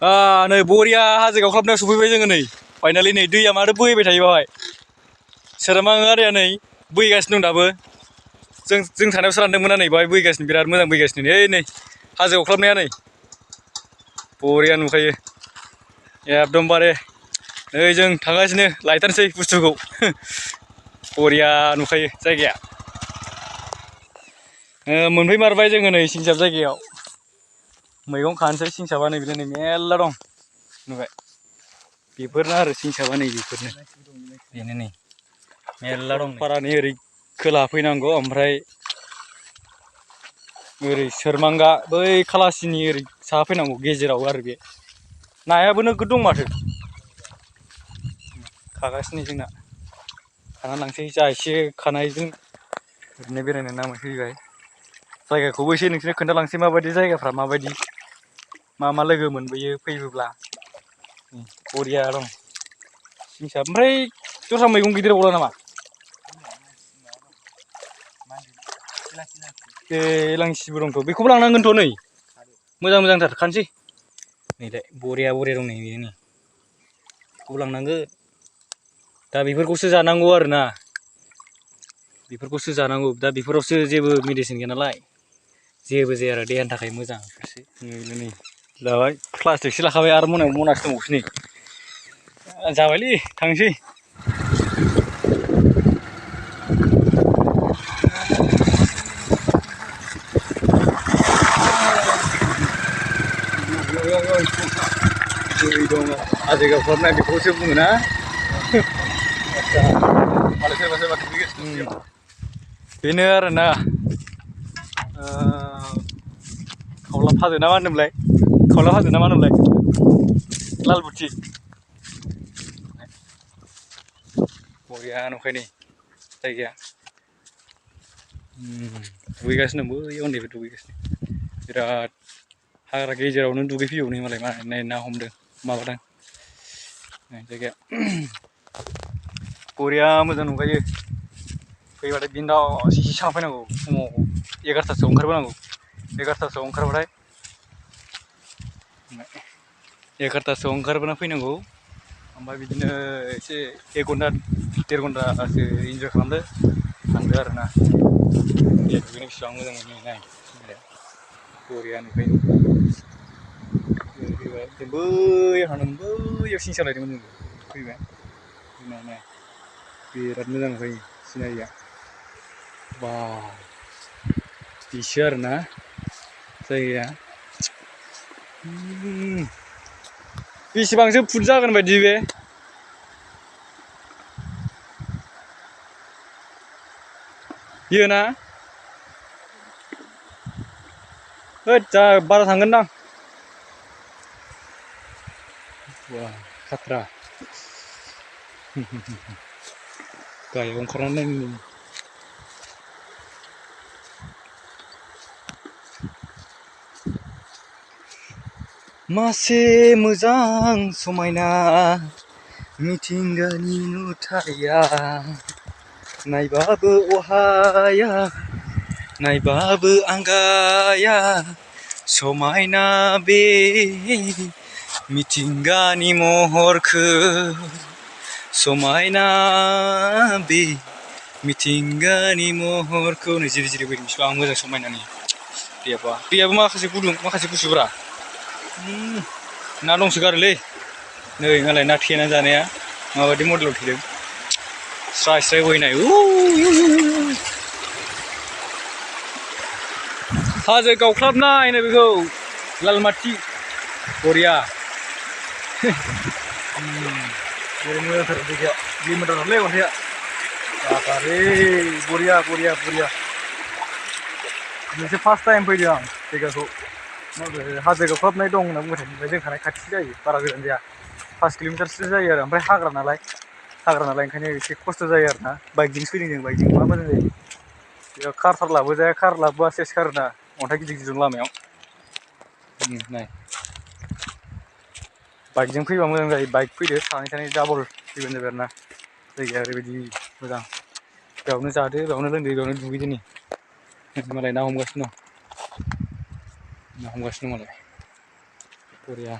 नै बरिया हाजो गावख्लाबनायाव सफैबाय जोङो नै फाइनालि नै दैया माथो बोहैबाय थायो बावहाय सोरांबाङा दैया नै बोहैगासिनो दं दाबो जों थानायावसो रानदोंमोन नै बावहाय बोहैगासिनो बिराद मोजां बोहैगासिनो नै हाजो गावख्लाबनाया नै बरिया नुखायो एकदमबारे नै जों थांगासिनो लायथारसै बुस्थुखौ बरिया नुखायो जायगाया मोनफैमारबाय जोङो नै सिंसाब जायगायाव मैगं खानोसै सिंसाबा नै बिदिनो मेरला दं नुबाय बेफोरनो आरो सिंसाबा नै बेफोरनो बेनो नै मेरला दं पारानि ओरै खोला फैनांगौ ओमफ्राय ओरै सोरमांगा बै खालासिनि ओरै साहा फैनांगौ गेजेराव आरो बे नायाबो नोगोद दं माथो खागासिनो जोंना खाना लांसै जा एसे खानायजों ओरैनो बेरायनो नामै फैबाय जायगाखौबो एसे नोंसोरनो खोन्थालांसै माबायदि जायगाफ्रा माबायदि मा लोगो मोनबोयो फैयोब्ला बरिया दं सिंसाब ओमफ्राय दस्रा मैगं गिदिर गौला नामा एलांसिबो दंथ' बेखौबो लांनांगोनथ' नै मोजां मोजांथार खानोसै नैलाय बरिया दं नै बेयो नै बेखौबो लांनांगोन दा बेफोरखौसो जानांगौ आरोना बेफोरखौसो जानांगौ दा बेफोरावसो जेबो मेडिसिन गैया नालाय जेबो जाया आरो देहानि थाखाय मोजां नै जाबाय प्लास्टिकसो लाखाबाय आरो मोनायाव मनासो दंबावोसो नै जाबायलै थांसै दै दङ हाजो गावख्लाबनाय बेखौसो बुङो ना मालाय सोरबा सोरबा दुगैगासिनो बेनो आरोना खावलाब हाजो ना मा होनोमोनलाय खावलाब हाजो ना मा होनोमोनलाय लालबुथि बरिया नुखायो नै जायगाया दुगैगासिनो दं बै उन्दैफोर दुगैगासिनो बिराद हाग्रा गेजेरावनो दुगैफैयो नै मालाय नाय ना हमदों माबादों जायगाया बरिया मोजां नुखायो फैबाथाय बिन्दास एसे साहा फैनांगौ फुङाव 11थासोआव ओंखारबोनांगौ 11थासोआव ओंखारबाथाय 11थासोआव ओंखारबोना फैनांगौ ओमफ्राय बिदिनो एसे 1 घन्टा 1.5 घन्टासो इन्जय खालामदो थांदो आरोना दुगैनो बेसेबां मोजां मोनो नाय बरिया नुखायो फैबाय जों बैयाव थांदोंमोन बैयाव सिं सालायदोंमोन जों फैबाय फैनानै बिराद मोजां नुखायो सिनारिया बा बिसो आरोना जायगाया बेसेबांसो फुट जागोन बायदि बे बियो ना होद जा बारा थांगोनदां बा खाथ्रा गाहायाव ओंखारनानै नायनो मासे मोजां समायना मिथिंगानि नुथाया नायबाबो अहाया नायबाबो आंगाया समायना बे मिथिंगानि महरखौ समायना बे मिथिंगानि महरखौ नै जिरि जिरि बोहैदों बेसेबां मोजां समायनानि दैयाबो माखासे गुदुं माखासे गुसुब्रा ना दंसोगारोलै नै मालाय ना थेना जानाया माबायदि मडेलाव थेदों स्राय स्राय बोहैनाय हाजो गावख्लाबनाय होनो बेखौ लालमाथि बरिया ओरैनो मोजांथार जायगाया लिमिटारलै अन्थाइआ बाबारे बरिया बरिया बरिया मोनसे फार्स्ट टाइम फैदों आं जायगाखौ हाजो गावख्लाबनाय दं होनना बुंबाय थायो जों थानाय खाथि जायो बारा गोजान जाया 5 किल'मिटारसो जायो आरो ओमफ्राय हाग्रा नालाय ओंखायनो एसे खस्थ' जायो आरो ना बाइकजोंसो फैदों जों बाइकजों मा मोजां जायो बेयाव कारफोर लाबोजाया कार लाबोबा सेस गारोना अन्थाइ गिदिर गिदिर लामायाव नाय बाइकजों फैबा मोजां जायो बाइक फैदो सानै डाबल फैबानो जाबाय आरोना जायगाया ओरैबायदि मोजां बेयावनो जादो बेयावनो लोंदो बेयावनो दुगैदो नै मालाय ना हमगासिनो दं मालाय बरिया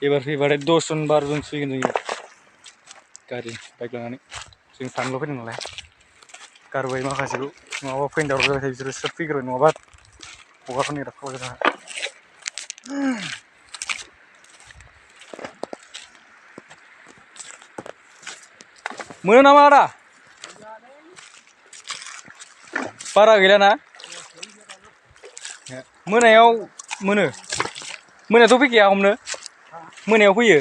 एबार फैबाथाय 10 जन 12 जन फैगोन जों गारि बाइक लानानै जों सानैल' फैदों नालाय गारबाय माखासेखौ नङाबा फैनो दावराव जाबाय थायो बिसोरो स्रोब फैग्रोबाय नङाबा हगारनो नेग्रा खालामबाय थाङा मोनो नामा आदा बारा गैलाना मोनायाव मोनो मोनायावथ' फैखाया हमनो मोनायाव फैयो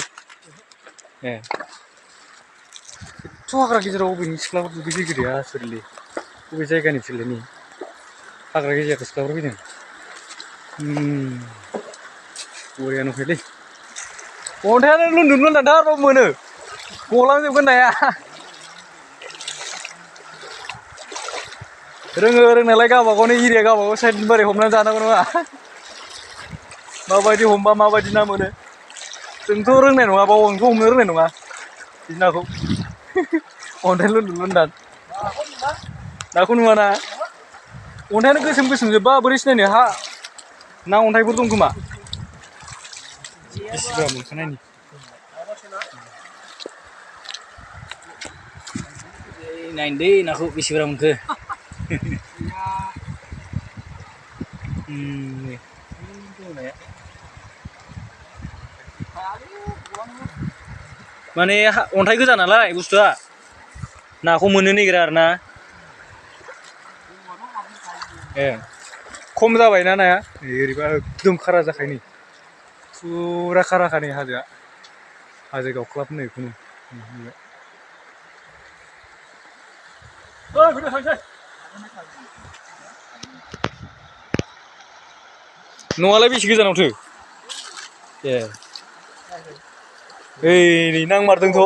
ए एथ' हाग्रा गेजेराव बबेनि सिख्लाफोर दुगैफैखो दे आसुरितलै बबे जायगानि बिसोरलाय नै हाग्रा गेजेराव सिख्लाफोर फैदों बरिया नुखायोलै अन्थाइआनो लुन्दुर लुन्दारथारबाबो मोनो गलांजोबगोन नाया रोङो रोंनायालाय गावबा गावनि एरिया गावबा गाव साइडनि बारै हमनानै जानांगौ नङा माबायदि हमबा माबायदि ना मोनो जोंथ' रोंनाय नङा बाव आंथ' हमनो रोंनाय नङा बिदि नाखौ अन्थाइ लुन्दुर लुन्दार नाखौ नुवाना अन्थाइआनो गोसोम गोसोम जोब्बा बोरै सिनायनो हा ना अन्थाइफोर दं खोमा बिसिबा मोनखानायनि नायनो दै नाखौ बेसे बुरजा मोनखो माने अन्थाइ गोजा नालाय बुस्थुआ नाखौ मोननो नागिरा आरो ना ए खम जाबायना नाया ओरैबा एकदम खारा जाखायो नै फुरा खाराखा नै हाजोआ हाजो गावख्लाबनो बेखौनो न'आलाय बेसे गोजानावथो ए ओइ नै नांमारदोंथ'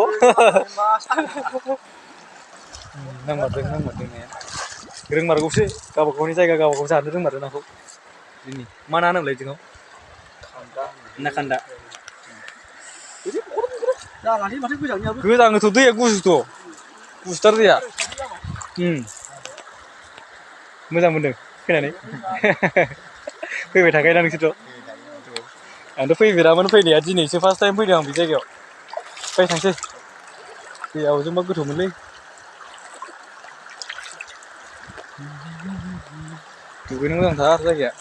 नांमारदों नाया रोंमारगौसो गावबा गावनि जायगा गावबा गाव जानो रोंमारो नाखौ जोंनि मा ना होनोमोनलाय जोंनाव ना खान्दा गोजाङोथ' दैया गुसुथ' गुसुथार दैया मोजां मोनदों फैनानै फैबाय थाखायोना नोंसोरथ' आंथ' फैफेरामोन फैनाया दिनैसो फार्स्ट टाइम फैदों आं बे जायगायाव फै थांसै दैया हजोंबा गोथौमोनलै दुगैनो मोजांथार जायगाया